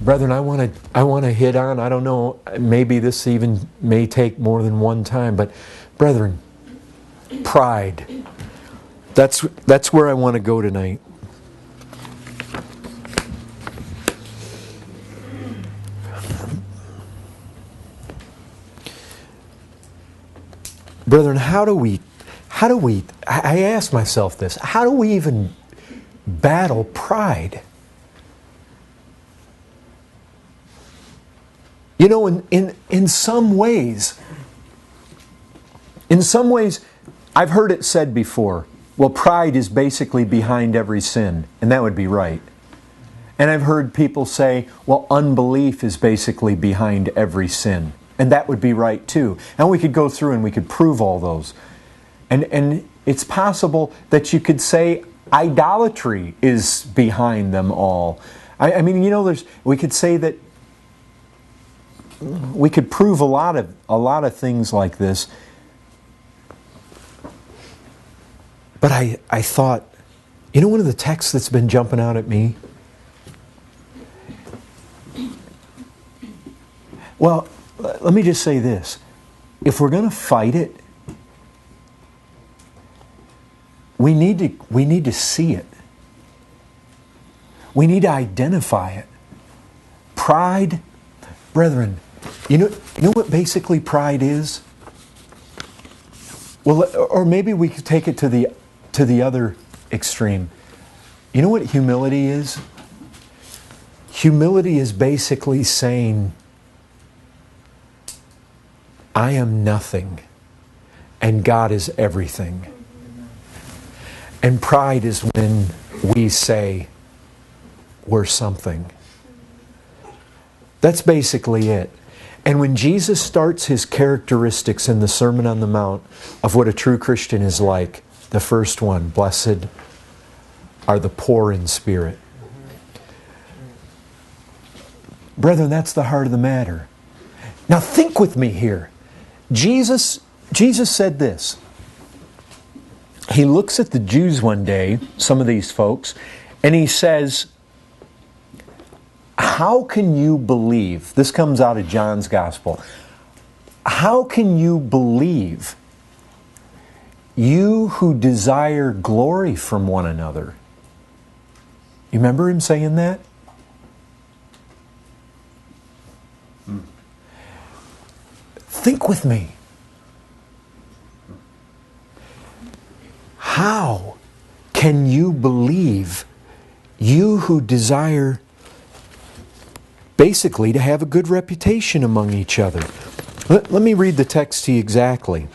Brethren, I want to hit on, I don't know, maybe this even may take more than one time, but brethren, pride. That's where I want to go tonight. Brethren, how do we, I ask myself this, how do we even battle pride? You know, in some ways, I've heard it said before, well, pride is basically behind every sin, and that would be right. And I've heard people say, well, unbelief is basically behind every sin, and that would be right too. And we could go through and we could prove all those. And it's possible that you could say idolatry is behind them all. I mean, you know, we could say that we could prove a lot of things like this. But I thought, you know, one of the texts that's been jumping out at me? Well, let me just say this. If we're going to fight it, we need to see it. We need to identify it. Pride, brethren, you know what basically pride is? Well, or maybe we could take it to the other extreme. You know what humility is? Humility is basically saying, I am nothing, and God is everything. And pride is when we say we're something. That's basically it. And when Jesus starts His characteristics in the Sermon on the Mount of what a true Christian is like, the first one, blessed are the poor in spirit. Brethren, that's the heart of the matter. Now think with me here. Jesus said this. He looks at the Jews one day, some of these folks, and He says, how can you believe? This comes out of John's Gospel. How can you believe, you who desire glory from one another? You remember Him saying that? Think with me. How can you believe, you who desire basically to have a good reputation among each other? Let me read the text to you exactly.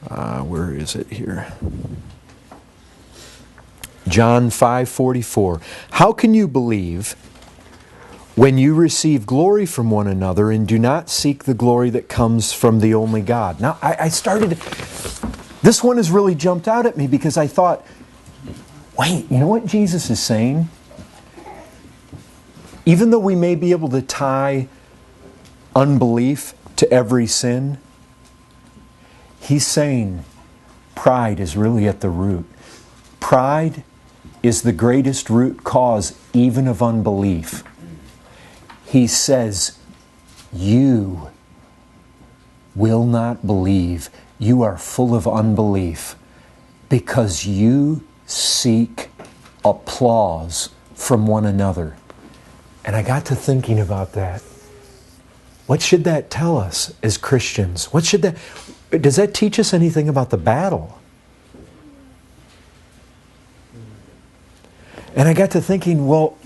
Where is it here? John 5:44. How can you believe when you receive glory from one another and do not seek the glory that comes from the only God? Now, I started... This one has really jumped out at me because I thought, wait, you know what Jesus is saying? Even though we may be able to tie unbelief to every sin, He's saying pride is really at the root. Pride is the greatest root cause even of unbelief. He says, you will not believe. You are full of unbelief because you seek applause from one another. And I got to thinking about that. What should that tell us as Christians? Does that teach us anything about the battle? And I got to thinking, well,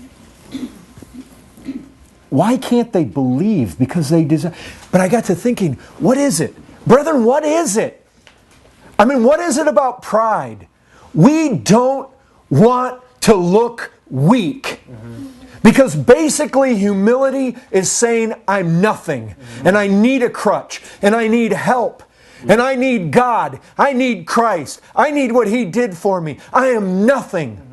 why can't they believe? Because they desire. But I got to thinking, what is it? Brethren, what is it? I mean, what is it about pride? We don't want to look weak. Because basically humility is saying, I'm nothing. And I need a crutch. And I need help. And I need God. I need Christ. I need what He did for me. I am nothing.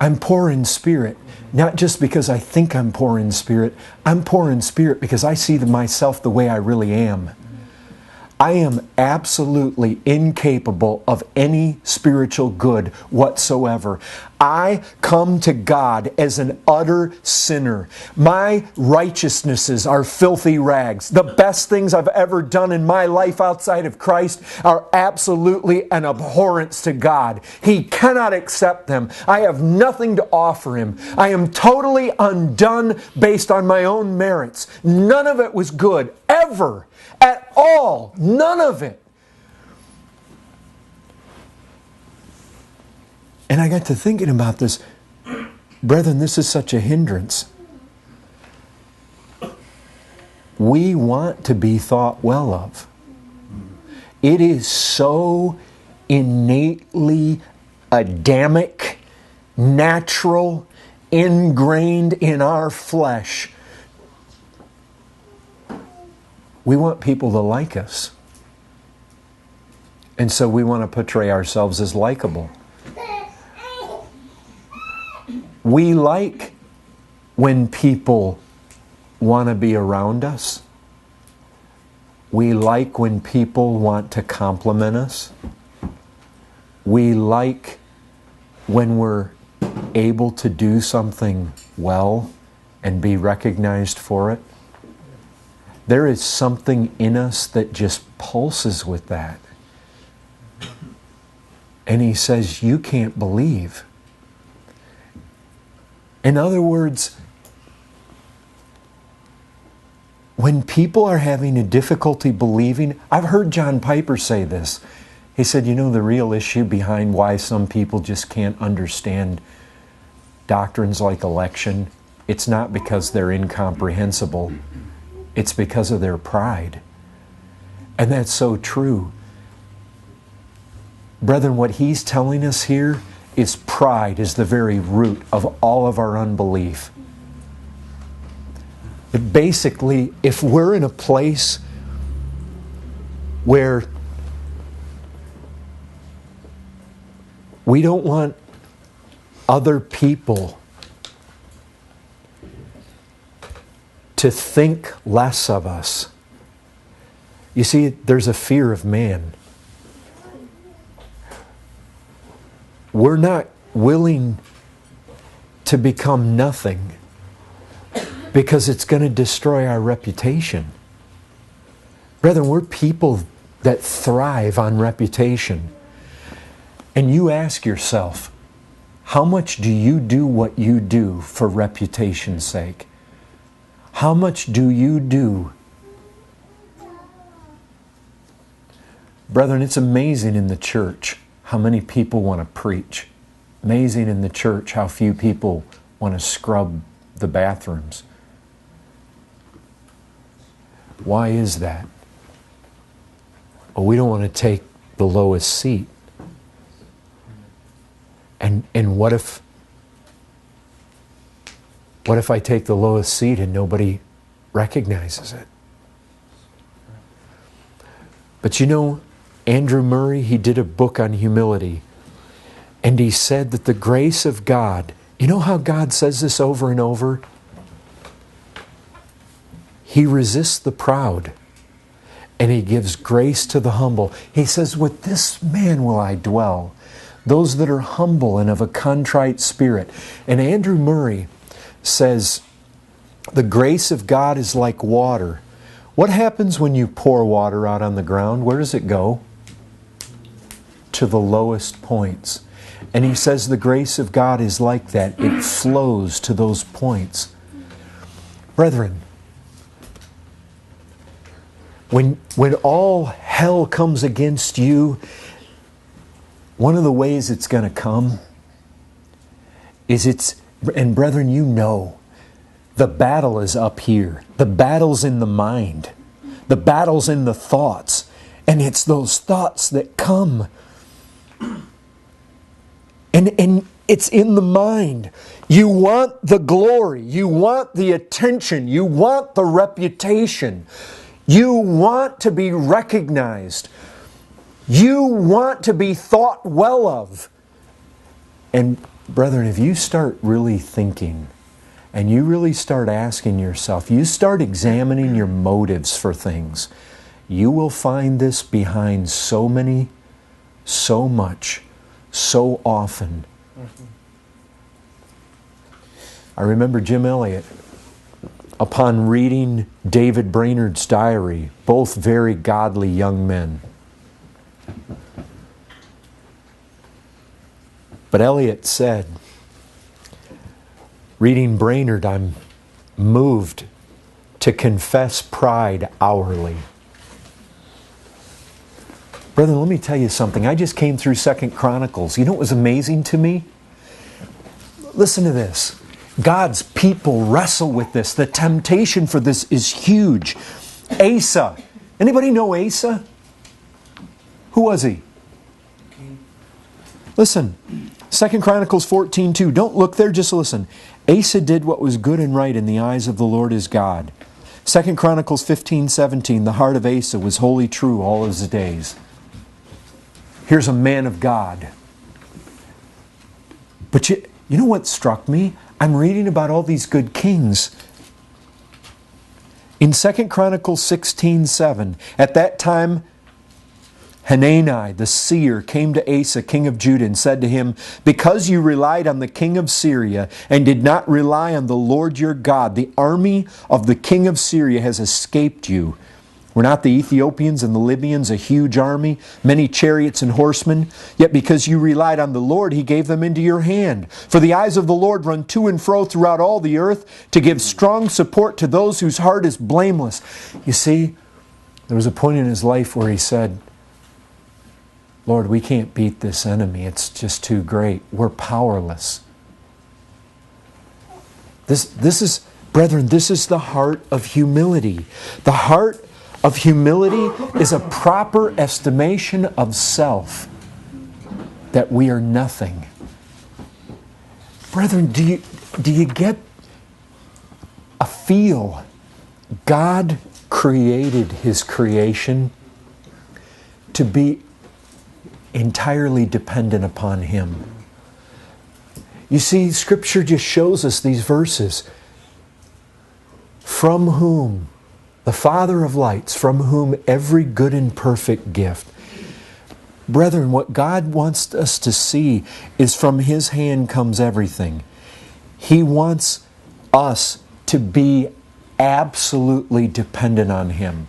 I'm poor in spirit. Not just because I think I'm poor in spirit. I'm poor in spirit because I see myself the way I really am. I am absolutely incapable of any spiritual good whatsoever. I come to God as an utter sinner. My righteousnesses are filthy rags. The best things I've ever done in my life outside of Christ are absolutely an abhorrence to God. He cannot accept them. I have nothing to offer Him. I am totally undone based on my own merits. None of it was good, ever, at all. None of it. And I got to thinking about this. Brethren, this is such a hindrance. We want to be thought well of. It is so innately Adamic, natural, ingrained in our flesh. We want people to like us. And so we want to portray ourselves as likable. We like when people want to be around us. We like when people want to compliment us. We like when we're able to do something well and be recognized for it. There is something in us that just pulses with that. And He says, you can't believe. In other words, when people are having a difficulty believing, I've heard John Piper say this. He said, you know, the real issue behind why some people just can't understand doctrines like election, it's not because they're incomprehensible. It's because of their pride. And that's so true. Brethren, what he's telling us here is pride is the very root of all of our unbelief. But basically, if we're in a place where we don't want other people to think less of us. You see, there's a fear of man. We're not willing to become nothing because it's going to destroy our reputation. Brethren, we're people that thrive on reputation. And you ask yourself, how much do you do what you do for reputation's sake? How much do you do? Brethren, it's amazing in the church how many people want to preach. Amazing in the church how few people want to scrub the bathrooms. Why is that? Well, we don't want to take the lowest seat. And what if I take the lowest seat and nobody recognizes it? But you know, Andrew Murray, he did a book on humility. And he said that the grace of God, you know how God says this over and over? He resists the proud and He gives grace to the humble. He says, with this man will I dwell, those that are humble and of a contrite spirit. And Andrew Murray says, the grace of God is like water. What happens when you pour water out on the ground? Where does it go? To the lowest points. And he says the grace of God is like that. It flows to those points. Brethren, when all hell comes against you, one of the ways it's going to come is and brethren, you know, the battle is up here. The battle's in the mind. The battle's in the thoughts. And it's those thoughts that come. And it's in the mind. You want the glory. You want the attention. You want the reputation. You want to be recognized. You want to be thought well of. And brethren, if you start really thinking and you really start asking yourself, you start examining your motives for things, You will find this behind so many, so much, so often. I remember Jim Elliot, upon reading David Brainerd's diary, both very godly young men. But Elliot said, reading Brainerd, I'm moved to confess pride hourly. Brother, let me tell you something. I just came through 2 Chronicles. You know what was amazing to me? Listen to this. God's people wrestle with this. The temptation for this is huge. Asa. Anybody know Asa? Who was he? Listen. 2 Chronicles 14:2. Don't look there, just listen. Asa did what was good and right in the eyes of the Lord his God. 2 Chronicles 15:17. The heart of Asa was wholly true all his days. Here's a man of God. But you know what struck me? I'm reading about all these good kings. In 2 Chronicles 16:7, at that time, Hanani, the seer, came to Asa, king of Judah, and said to him, because you relied on the king of Syria and did not rely on the Lord your God, the army of the king of Syria has escaped you. Were not the Ethiopians and the Libyans a huge army, many chariots and horsemen? Yet because you relied on the Lord, He gave them into your hand. For the eyes of the Lord run to and fro throughout all the earth to give strong support to those whose heart is blameless. You see, there was a point in his life where he said, Lord, we can't beat this enemy. It's just too great. We're powerless. This is, brethren, this is the heart of humility. The heart of humility is a proper estimation of self, that we are nothing. Brethren, do you get a feel? God created His creation to be entirely dependent upon Him. You see, Scripture just shows us these verses. From whom, the Father of lights, from whom every good and perfect gift. Brethren, what God wants us to see is from His hand comes everything. He wants us to be absolutely dependent on Him.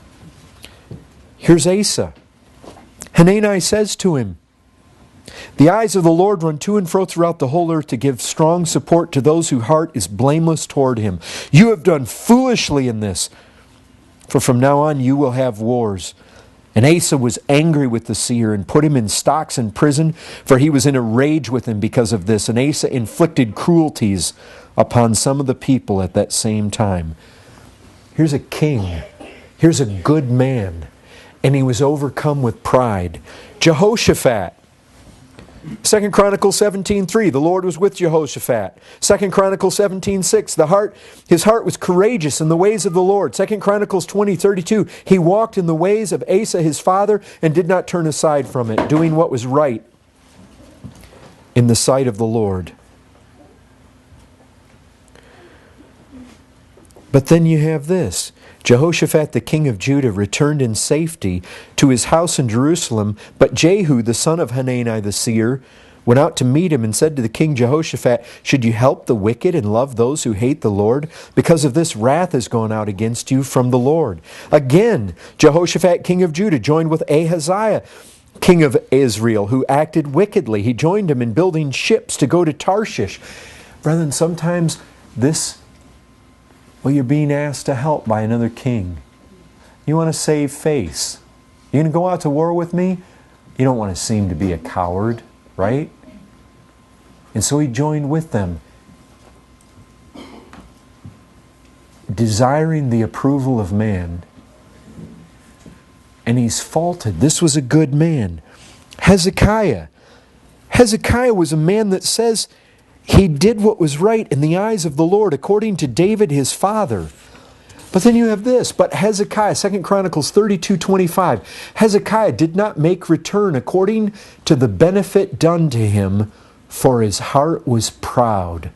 Here's Asa. Hanani says to him, the eyes of the Lord run to and fro throughout the whole earth to give strong support to those whose heart is blameless toward Him. You have done foolishly in this, for from now on you will have wars. And Asa was angry with the seer and put him in stocks in prison, for he was in a rage with him because of this. And Asa inflicted cruelties upon some of the people at that same time. Here's a king. Here's a good man. And he was overcome with pride. Jehoshaphat. 2 Chronicles 17:3, the Lord was with Jehoshaphat. 2 Chronicles 17:6, his heart was courageous in the ways of the Lord. 2 Chronicles 20:32, he walked in the ways of Asa his father and did not turn aside from it, doing what was right in the sight of the Lord. But then you have this. Jehoshaphat the king of Judah returned in safety to his house in Jerusalem, but Jehu the son of Hanani the seer went out to meet him and said to the king Jehoshaphat, should you help the wicked and love those who hate the Lord? Because of this wrath has gone out against you from the Lord. Again, Jehoshaphat king of Judah joined with Ahaziah king of Israel, who acted wickedly. He joined him in building ships to go to Tarshish. Brethren, sometimes you're being asked to help by another king. You want to save face. You going to go out to war with me? You don't want to seem to be a coward, right? And so he joined with them, desiring the approval of man. And he's faulted. This was a good man. Hezekiah. Hezekiah was a man that says he did what was right in the eyes of the Lord, according to David his father. But then you have this. But Hezekiah, 2 Chronicles 32:25, Hezekiah did not make return according to the benefit done to him, for his heart was proud.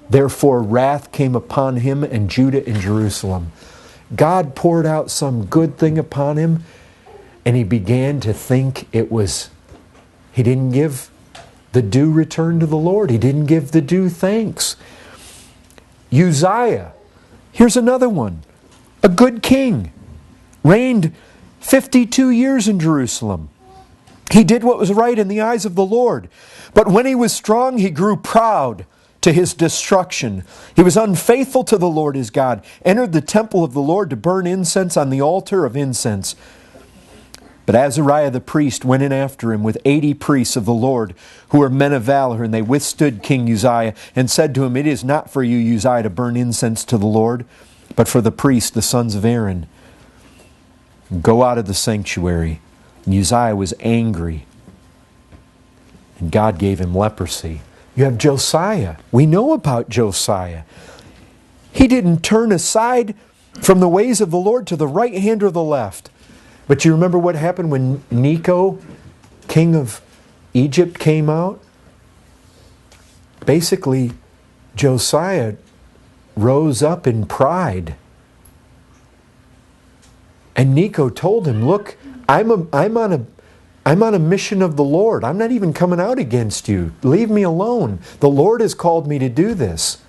Therefore wrath came upon him and Judah and Jerusalem. God poured out some good thing upon him, And he began to think he didn't give the due return to the Lord. He didn't give the due thanks. Uzziah, here's another one. A good king. Reigned 52 years in Jerusalem. He did what was right in the eyes of the Lord. But when he was strong, he grew proud to his destruction. He was unfaithful to the Lord his God, entered the temple of the Lord to burn incense on the altar of incense. But Azariah the priest went in after him with 80 priests of the Lord, who were men of valor, and they withstood King Uzziah, and said to him, "It is not for you, Uzziah, to burn incense to the Lord, but for the priests, the sons of Aaron. Go out of the sanctuary." And Uzziah was angry, and God gave him leprosy. You have Josiah. We know about Josiah. He didn't turn aside from the ways of the Lord to the right hand or the left. But you remember what happened when Necho, king of Egypt, came out? Basically, Josiah rose up in pride. And Necho told him, "Look, I'm on a mission of the Lord. I'm not even coming out against you. Leave me alone. The Lord has called me to do this."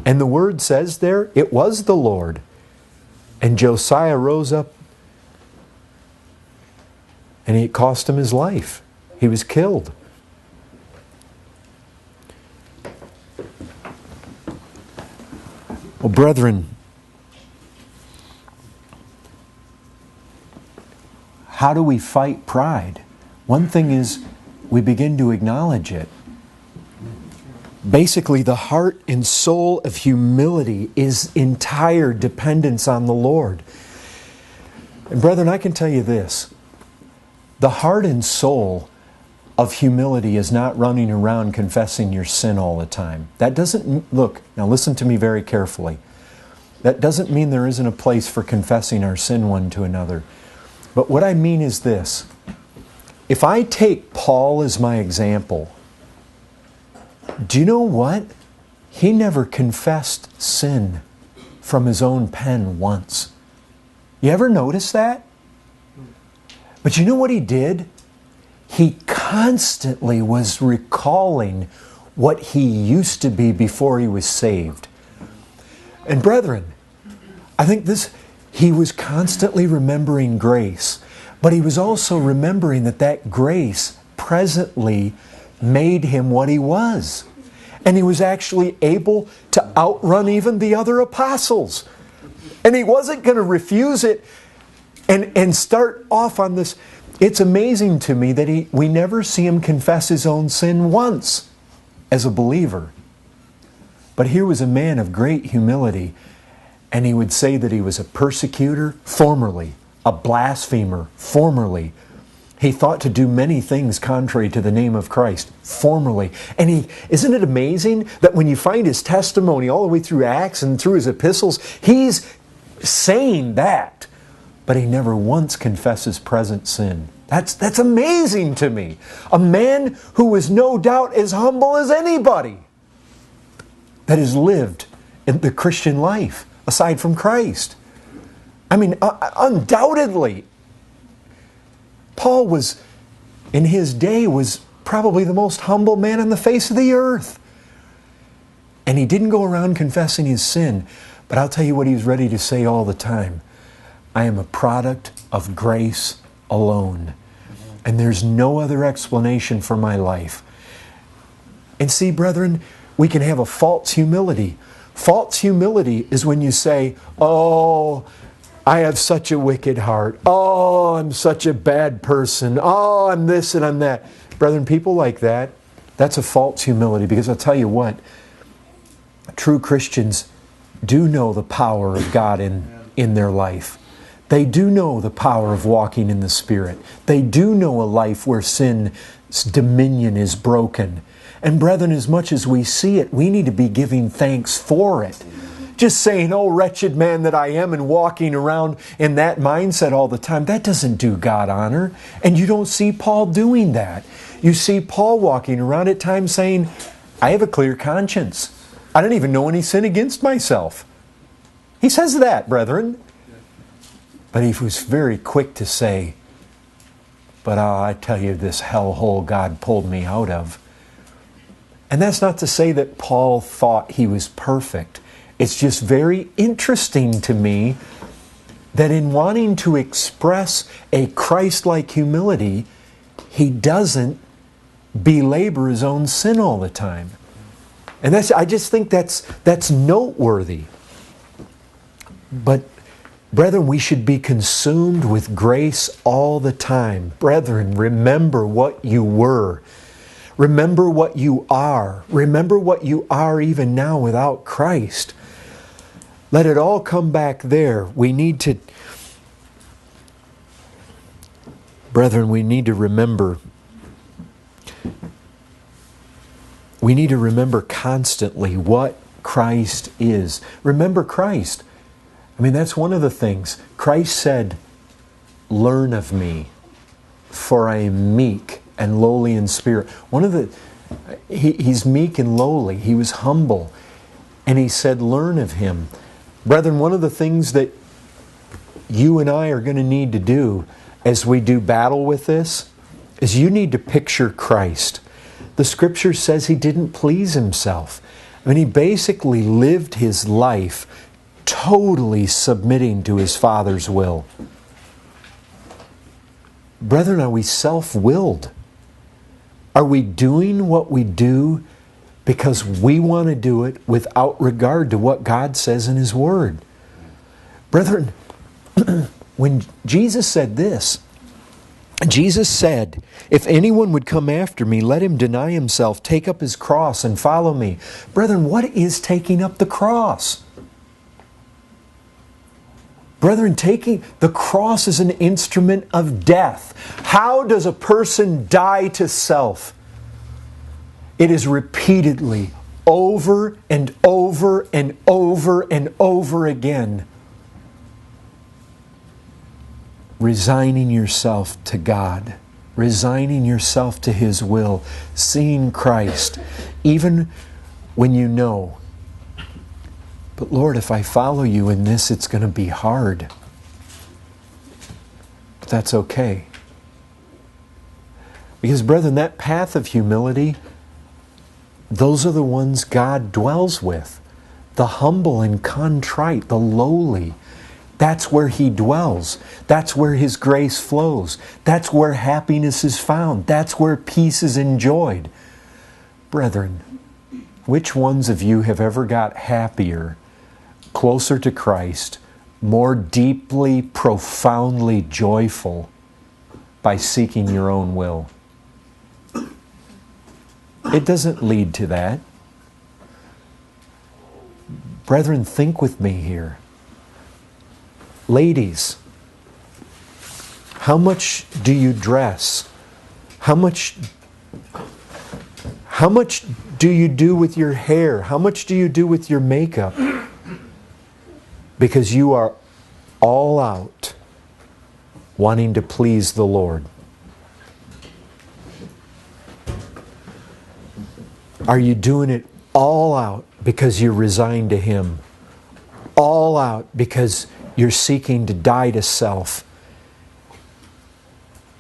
And the word says there, it was the Lord. And Josiah rose up, and it cost him his life. He was killed. Well, brethren, how do we fight pride? One thing is we begin to acknowledge it. Basically, the heart and soul of humility is entire dependence on the Lord. And brethren, I can tell you this. The heart and soul of humility is not running around confessing your sin all the time. That doesn't, look, now listen to me very carefully. That doesn't mean there isn't a place for confessing our sin one to another. But what I mean is this. If I take Paul as my example, do you know what? He never confessed sin from his own pen once. You ever notice that? But you know what he did? He constantly was recalling what he used to be before he was saved. And brethren, I think he was constantly remembering grace, but he was also remembering that grace presently made him what he was. And he was actually able to outrun even the other apostles. And he wasn't going to refuse it and start off on this. It's amazing to me that we never see him confess his own sin once as a believer. But here was a man of great humility, and he would say that he was a persecutor formerly, a blasphemer formerly. He thought to do many things contrary to the name of Christ formerly. And isn't it amazing that when you find his testimony all the way through Acts and through his epistles, he's saying that, but he never once confesses present sin. That's amazing to me. A man who was no doubt as humble as anybody that has lived in the Christian life aside from Christ. I mean, undoubtedly, Paul was, in his day, was probably the most humble man on the face of the earth. And he didn't go around confessing his sin. But I'll tell you what he was ready to say all the time. I am a product of grace alone. And there's no other explanation for my life. And see, brethren, we can have a false humility. False humility is when you say, "Oh, I have such a wicked heart. Oh, I'm such a bad person. Oh, I'm this and I'm that." Brethren, people like that, that's a false humility, because I'll tell you what, true Christians do know the power of God in their life. They do know the power of walking in the Spirit. They do know a life where sin's dominion is broken. And brethren, as much as we see it, we need to be giving thanks for it. Just saying, "Oh, wretched man that I am," and walking around in that mindset all the time, that doesn't do God honor. And you don't see Paul doing that. You see Paul walking around at times saying, "I have a clear conscience. I don't even know any sin against myself." He says that, brethren. But he was very quick to say, but I tell you, this hellhole God pulled me out of. And that's not to say that Paul thought he was perfect. It's just very interesting to me that in wanting to express a Christ-like humility, he doesn't belabor his own sin all the time. And I just think that's noteworthy. But brethren, we should be consumed with grace all the time. Brethren, remember what you were. Remember what you are. Remember what you are even now without Christ. Let it all come back there. Brethren, we need to remember. We need to remember constantly what Christ is. Remember Christ. I mean, that's one of the things. Christ said, "Learn of me, for I am meek and lowly in spirit." He's meek and lowly. He was humble. And he said, "Learn of him." Brethren, one of the things that you and I are going to need to do as we do battle with this is you need to picture Christ. The Scripture says he didn't please himself. I mean, he basically lived his life totally submitting to his Father's will. Brethren, are we self-willed? Are we doing what we do because we want to do it without regard to what God says in His Word? Brethren, when Jesus said this, Jesus said, "If anyone would come after me, let him deny himself, take up his cross, and follow me." Brethren, what is taking up the cross? Brethren, taking the cross is an instrument of death. How does a person die to self? It is repeatedly, over and over and over and over again, resigning yourself to God, resigning yourself to His will, seeing Christ, even when you know, but Lord, if I follow you in this, it's going to be hard. But that's okay. Because, brethren, that path of humility, those are the ones God dwells with. The humble and contrite, the lowly. That's where He dwells. That's where His grace flows. That's where happiness is found. That's where peace is enjoyed. Brethren, which ones of you have ever got happier, closer to Christ, more deeply, profoundly joyful by seeking your own will? It doesn't lead to that. Brethren, think with me here. Ladies, how much do you dress? How much do you do with your hair? How much do you do with your makeup? Because you are all out wanting to please the Lord. Are you doing it all out because you're resigned to Him? All out because you're seeking to die to self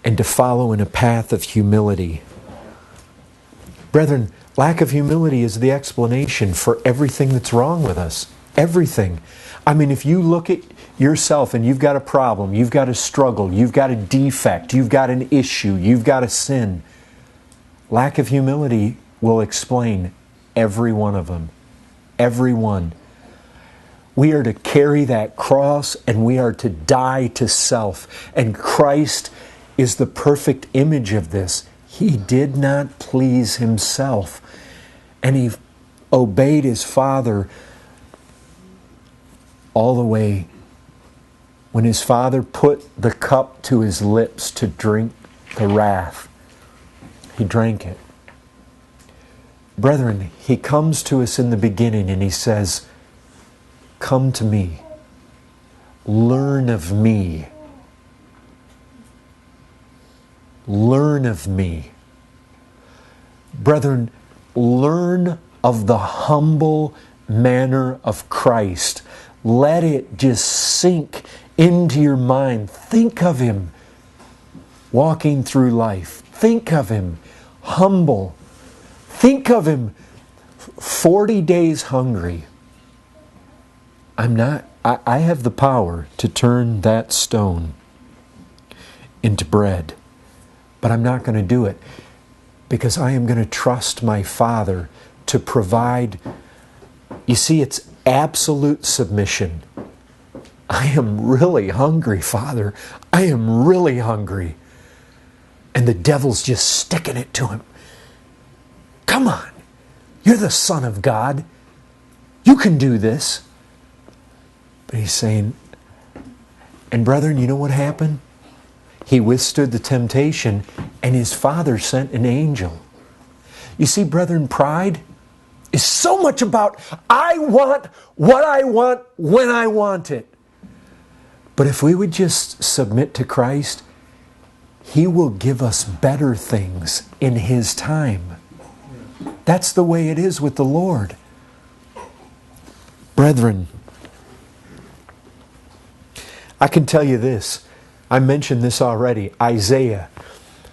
and to follow in a path of humility? Brethren, lack of humility is the explanation for everything that's wrong with us. Everything. I mean, if you look at yourself and you've got a problem, you've got a struggle, you've got a defect, you've got an issue, you've got a sin, lack of humility will explain every one of them. Every one. We are to carry that cross and we are to die to self. And Christ is the perfect image of this. He did not please Himself. And He obeyed His Father all the way. When His Father put the cup to His lips to drink the wrath, He drank it. Brethren, He comes to us in the beginning and He says, "Come to me. Learn of me. Learn of me." Brethren, learn of the humble manner of Christ. Let it just sink into your mind. Think of Him. walking through life. Think of him humble. Think of him 40 days hungry. I have the power to turn that stone into bread, but I'm not going to do it because I am going to trust my Father to provide. You see, it's absolute submission. I am really hungry, Father. I am really hungry. And the devil's just sticking it to him. Come on. You're the Son of God. You can do this. But he's saying, and brethren, you know what happened? He withstood the temptation, and his Father sent an angel. You see, brethren, pride is so much about, I want what I want when I want it. But if we would just submit to Christ, He will give us better things in His time. That's the way it is with the Lord. Brethren, I can tell you this. I mentioned this already. Isaiah,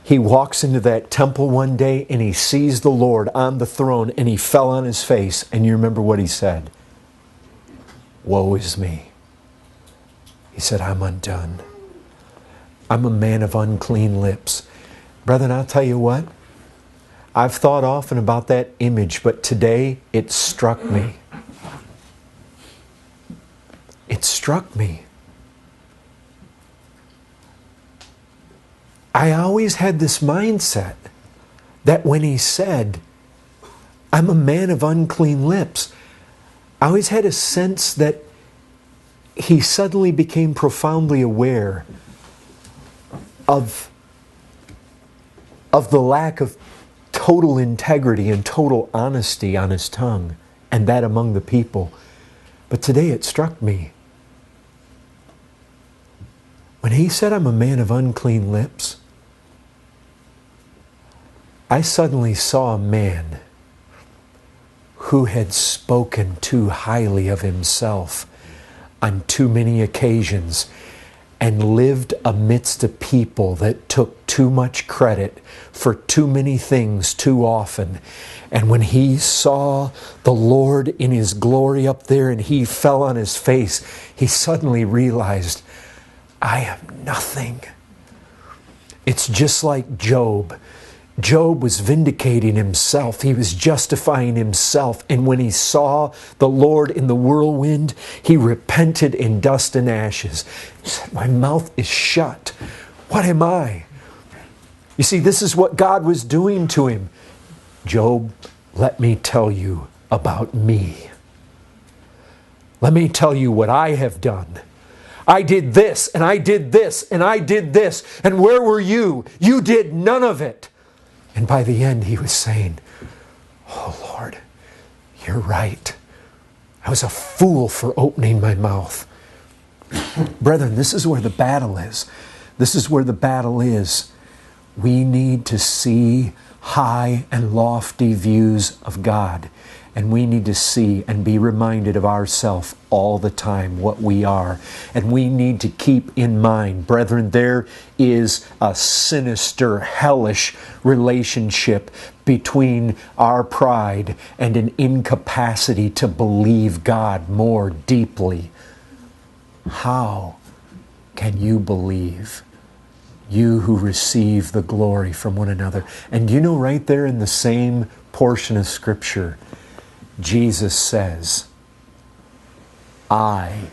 he walks into that temple one day and he sees the Lord on the throne and he fell on his face. And you remember what he said? Woe is me. He said, I'm undone. I'm a man of unclean lips. Brethren, I'll tell you what. I've thought often about that image, but today it struck me. It struck me. I always had this mindset that when he said, I'm a man of unclean lips, I always had a sense that he suddenly became profoundly aware of the lack of total integrity and total honesty on his tongue, and that among the people. But today it struck me. When he said, I'm a man of unclean lips, I suddenly saw a man who had spoken too highly of himself on too many occasions and lived amidst a people that took too much credit for too many things too often. And when he saw the Lord in His glory up there and he fell on his face, he suddenly realized, I am nothing. It's just like Job. Job was vindicating himself. He was justifying himself. And when he saw the Lord in the whirlwind, he repented in dust and ashes. He said, my mouth is shut. What am I? You see, this is what God was doing to him. Job, let me tell you about me. Let me tell you what I have done. I did this, and I did this, and I did this. And where were you? You did none of it. And by the end, he was saying, oh Lord, you're right. I was a fool for opening my mouth. Brethren, this is where the battle is. This is where the battle is. We need to see high and lofty views of God. And we need to see and be reminded of ourselves all the time, what we are. And we need to keep in mind, brethren, there is a sinister, hellish relationship between our pride and an incapacity to believe God more deeply. How can you believe? You who receive the glory from one another. And you know, right there in the same portion of Scripture, Jesus says, I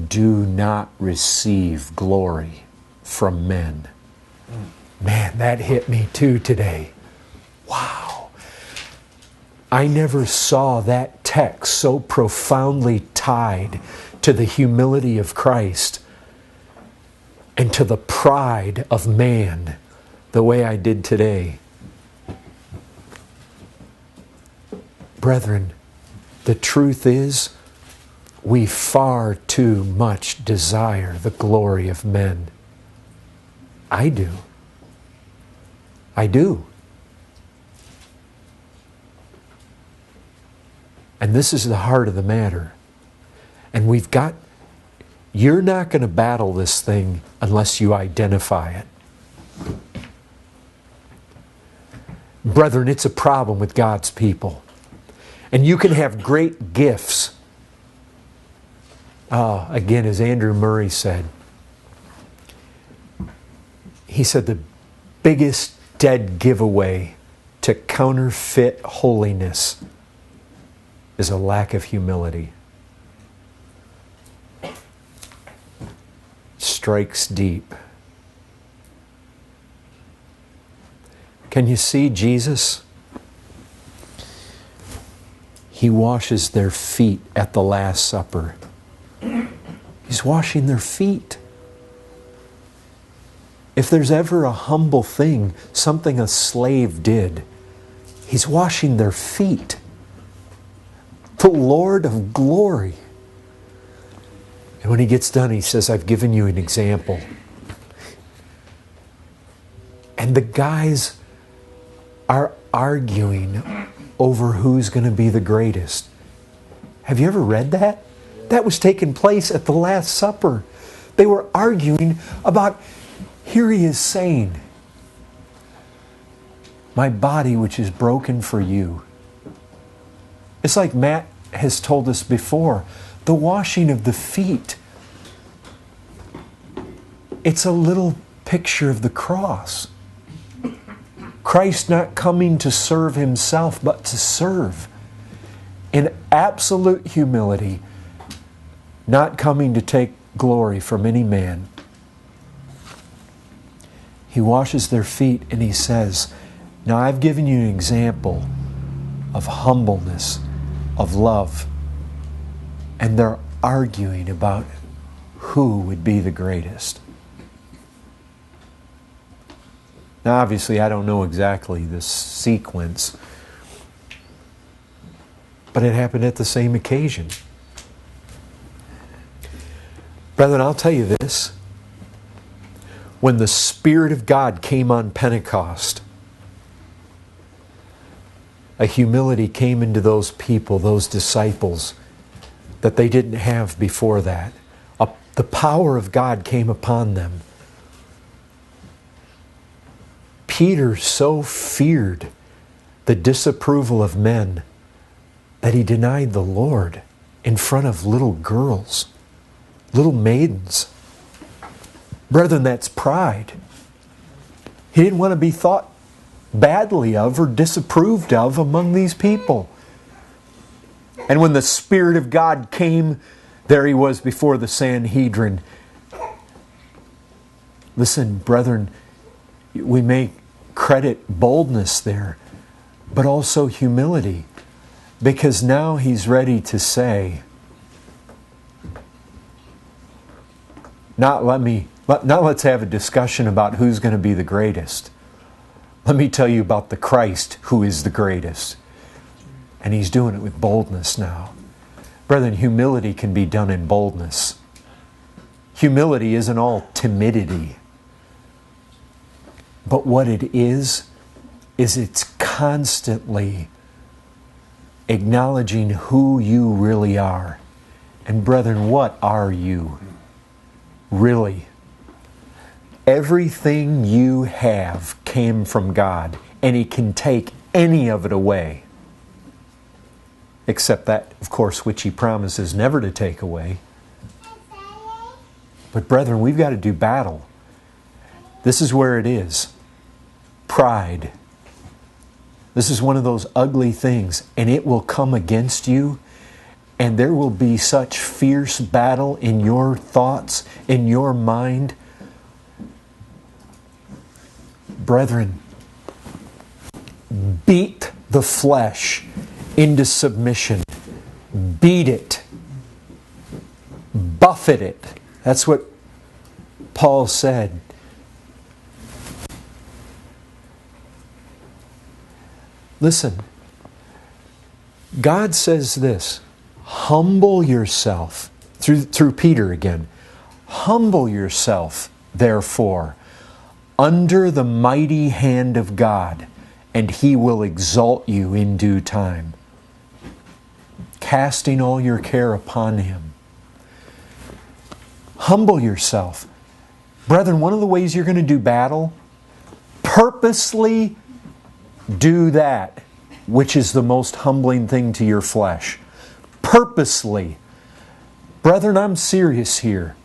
do not receive glory from men. Man, that hit me too today. Wow. I never saw that text so profoundly tied to the humility of Christ and to the pride of man the way I did today. Brethren, the truth is, we far too much desire the glory of men. I do. I do. And this is the heart of the matter. And you're not going to battle this thing unless you identify it. Brethren, it's a problem with God's people. And you can have great gifts. Again, as Andrew Murray said, he said the biggest dead giveaway to counterfeit holiness is a lack of humility. Strikes deep. Can you see Jesus? He washes their feet at the Last Supper. He's washing their feet. If there's ever a humble thing, something a slave did, He's washing their feet. The Lord of glory. And when He gets done, He says, I've given you an example. And the guys are arguing over who's going to be the greatest. Have you ever read that? That was taking place at the Last Supper. They were arguing about, here He is saying, my body which is broken for you. It's like Matt has told us before, the washing of the feet. It's a little picture of the cross. Christ not coming to serve Himself, but to serve. In absolute humility, not coming to take glory from any man. He washes their feet and He says, now I've given you an example of humbleness, of love. And they're arguing about who would be the greatest. Now obviously I don't know exactly the sequence, but it happened at the same occasion. Brethren, I'll tell you this. When the Spirit of God came on Pentecost, a humility came into those people, those disciples, that they didn't have before that. The power of God came upon them. Peter so feared the disapproval of men that he denied the Lord in front of little girls, little maidens. Brethren, that's pride. He didn't want to be thought badly of or disapproved of among these people. And when the Spirit of God came, there he was before the Sanhedrin. Listen, brethren, we may credit boldness there, but also humility. Because now he's ready to say, not let's have a discussion about who's going to be the greatest. Let me tell you about the Christ who is the greatest. And He's doing it with boldness now. Brethren, humility can be done in boldness. Humility isn't all timidity. But what it is it's constantly acknowledging who you really are. And brethren, what are you? Really? Everything you have came from God, and He can take any of it away. Except that, of course, which He promises never to take away. But brethren, we've got to do battle. This is where it is. Pride. This is one of those ugly things, and it will come against you, and there will be such fierce battle in your thoughts, in your mind. Brethren, beat the flesh into submission. Beat it. Buffet it. That's what Paul said. Listen, God says this, humble yourself, through Peter again, humble yourself, therefore, under the mighty hand of God, and He will exalt you in due time. Casting all your care upon Him. Humble yourself. Brethren, one of the ways you're going to do battle, purposely do that which is the most humbling thing to your flesh. Purposely. Brethren, I'm serious here.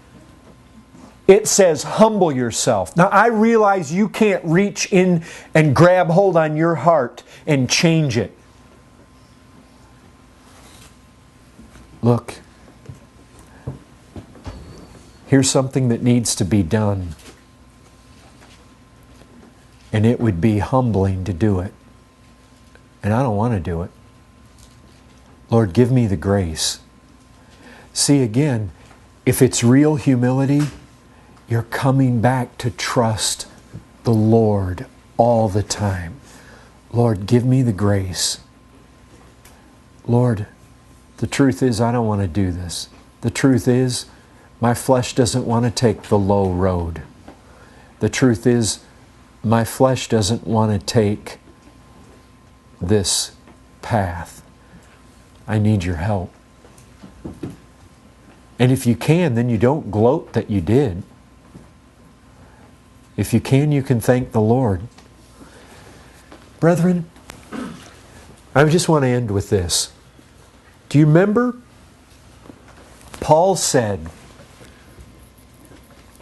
It says, humble yourself. Now, I realize you can't reach in and grab hold on your heart and change it. Look, here's something that needs to be done. And it would be humbling to do it. And I don't want to do it. Lord, give me the grace. See, again, if it's real humility, you're coming back to trust the Lord all the time. Lord, give me the grace. Lord, the truth is I don't want to do this. The truth is my flesh doesn't want to take the low road. The truth is my flesh doesn't want to take this path. I need your help. And if you can, then you don't gloat that you did. If you can thank the Lord. Brethren, I just want to end with this. Do you remember? Paul said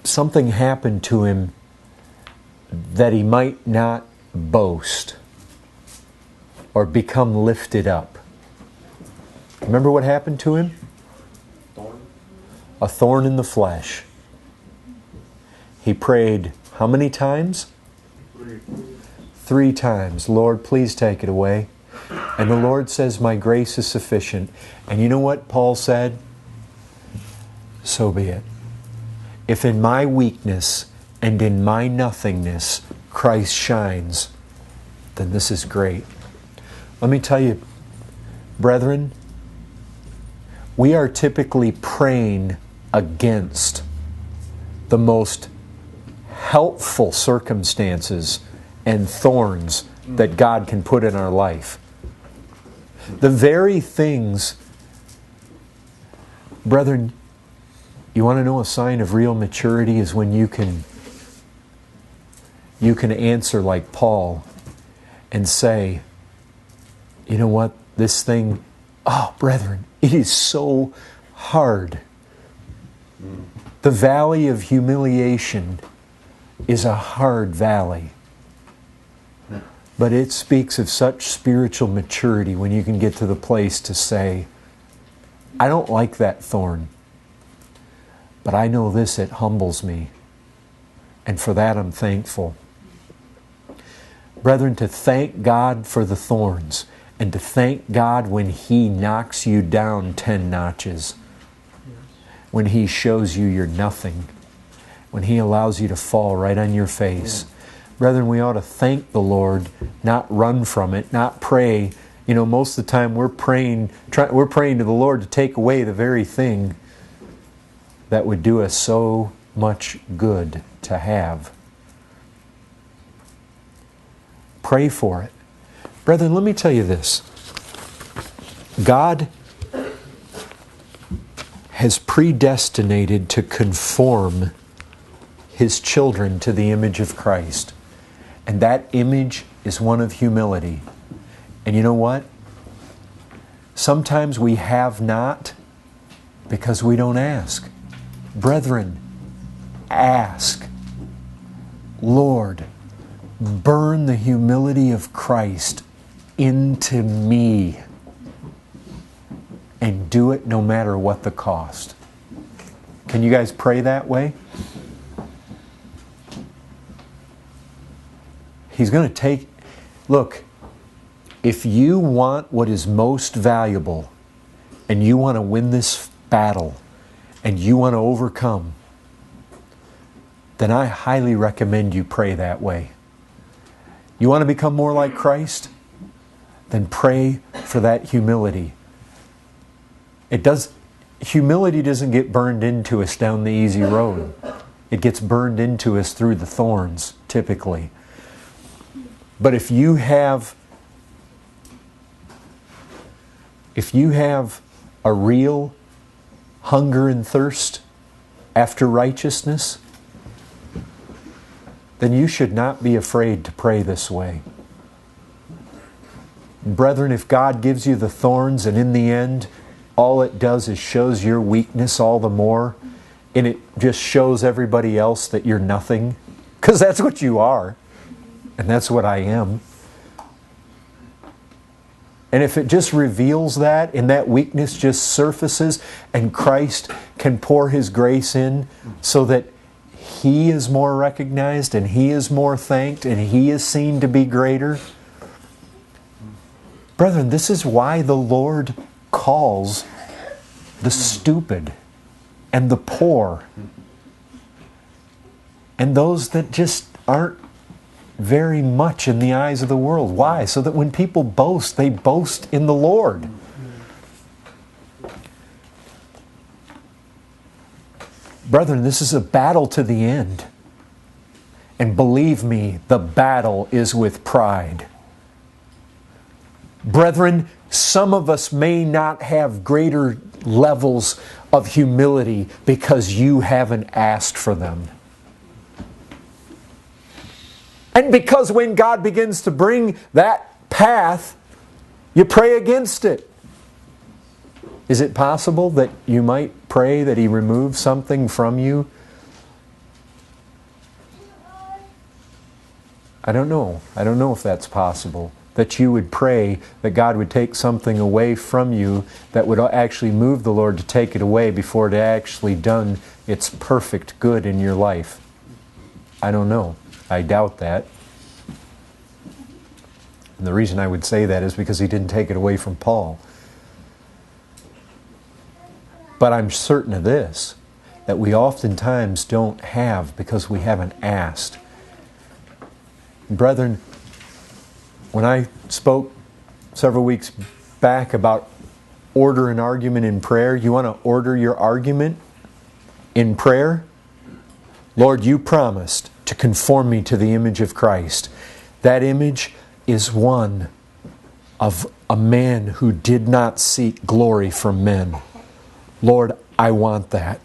something happened to him that he might not boast or become lifted up. Remember what happened to him? A thorn in the flesh. He prayed how many times? 3 times. Lord, please take it away. And the Lord says, my grace is sufficient. And you know what Paul said? So be it. If in my weakness and in my nothingness Christ shines, then this is great. Let me tell you, brethren, we are typically praying against the most helpful circumstances and thorns that God can put in our life. The very things, brethren, you want to know a sign of real maturity is when you can answer like Paul and say, you know what, this thing, oh, brethren, it is so hard. The valley of humiliation is a hard valley. But it speaks of such spiritual maturity when you can get to the place to say, I don't like that thorn, but I know this, it humbles me. And for that I'm thankful. Brethren, to thank God for the thorns and to thank God when He knocks you down 10 notches, when He shows you you're nothing, when He allows you to fall right on your face. Brethren, we ought to thank the Lord, not run from it, not pray. You know, most of the time we're praying to the Lord to take away the very thing that would do us so much good to have. Pray for it. Brethren, let me tell you this. God has predestinated to conform His children to the image of Christ. And that image is one of humility. And you know what? Sometimes we have not because we don't ask. Brethren, ask. Lord, burn the humility of Christ into me. And do it no matter what the cost. Can you guys pray that way? He's going to take... Look, if you want what is most valuable and you want to win this battle and you want to overcome, then I highly recommend you pray that way. You want to become more like Christ? Then pray for that humility. Humility doesn't get burned into us down the easy road. It gets burned into us through the thorns, typically. But if you have a real hunger and thirst after righteousness, then you should not be afraid to pray this way. Brethren, if God gives you the thorns and in the end all it does is shows your weakness all the more, and it just shows everybody else that you're nothing, because that's what you are, and that's what I am. And if it just reveals that, and that weakness just surfaces, and Christ can pour His grace in so that He is more recognized, and He is more thanked, and He is seen to be greater. Brethren, this is why the Lord calls the stupid and the poor and those that just aren't very much in the eyes of the world. Why? So that when people boast, they boast in the Lord. Brethren, this is a battle to the end. And believe me, the battle is with pride. Brethren, some of us may not have greater levels of humility because you haven't asked for them. And because when God begins to bring that path, you pray against it. Is it possible that you might pray that He removes something from you? I don't know. I don't know if that's possible. That you would pray that God would take something away from you that would actually move the Lord to take it away before it had actually done its perfect good in your life. I don't know. I doubt that. And the reason I would say that is because He didn't take it away from Paul. But I'm certain of this, that we oftentimes don't have because we haven't asked. Brethren, when I spoke several weeks back about order an argument in prayer, you want to order your argument in prayer? Lord, you promised to conform me to the image of Christ. That image is one of a man who did not seek glory from men. Lord, I want that.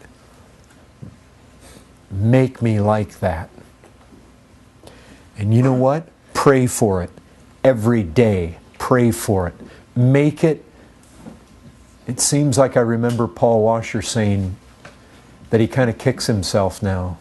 Make me like that. And you know what? Pray for it. Every day, pray for it. Make it. It seems like I remember Paul Washer saying that he kind of kicks himself now.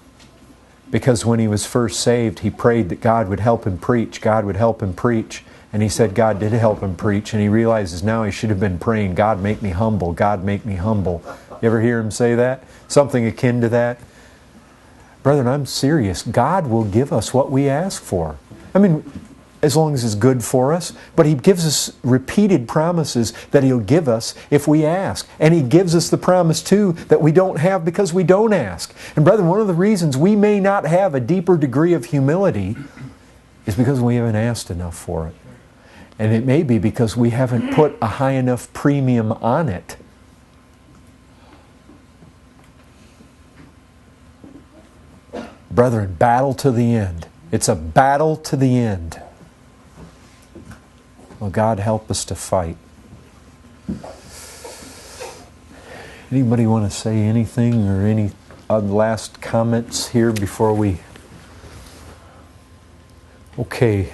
Because when he was first saved, he prayed that God would help him preach. God would help him preach. And he said God did help him preach. And he realizes now he should have been praying, God, make me humble. God, make me humble. You ever hear him say that? Something akin to that? Brethren, I'm serious. God will give us what we ask for. I mean, as long as it's good for us. But He gives us repeated promises that He'll give us if we ask. And He gives us the promise too that we don't have because we don't ask. And brethren, one of the reasons we may not have a deeper degree of humility is because we haven't asked enough for it. And it may be because we haven't put a high enough premium on it. Brethren, battle to the end. It's a battle to the end. Well, God help us to fight. Anybody want to say anything or any last comments here before we... Okay.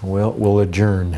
Well, we'll adjourn.